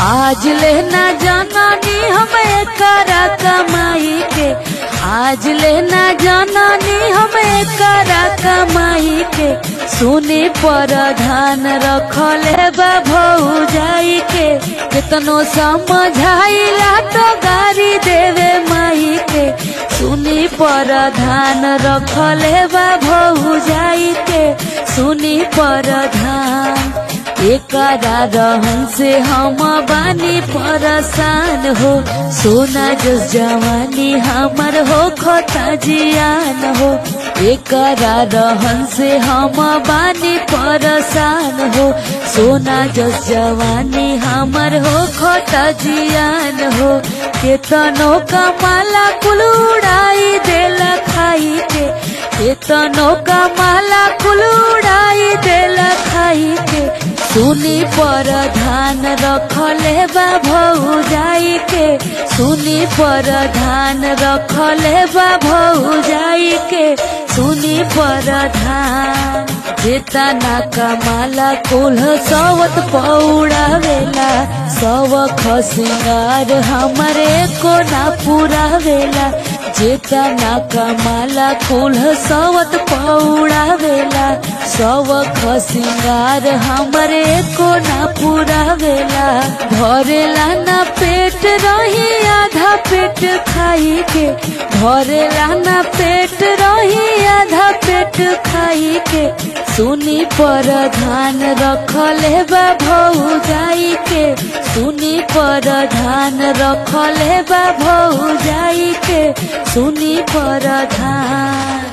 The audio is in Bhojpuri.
आज लेना जाननी हम एकरा कमाई के, आज लेना जाननी हम एकरा कमाई के। सुनी प्रधान रखले बा भौजाई के, कितनो समझाइला तो गारी देवे माई के। सुनी प्रधान रखले बा भौजाई के, सुनी प्रधान। एकरा रहन से हम बानी परेशान हो, सोना जस जवानी हमर हो खोता जियान हो। एकरा रहन से हम बानी परेशान हो, सोना जस जवानी हमर हो खोता जियान हो। केतनो कमाला कुल उड़ाई देला खाई के, केतनो कमाला कुल उड़ाई देला खाई के। सुनी प्रधान रखले बा भौजाई के, सुनी प्रधान रखले बा भौजाई के, सुनी प्रधान। जेतना कमाला कुल सवत पौड़ावेला, सवख सिंगार हमरे को ना पुरावेला। जेतना कमाला कुल सवत पौड़ावेला, सवख सिंगार हमरे को ना पुरावेला। भरेला ना पेट रही आधा पेट खाई के, भरेला ना पेट रही आधा पेट खाई के। सुनी प्रधान रखले बा भौजाई के, सुनी प्रधान रखले बा भौजाई के, सुनी प्रधान।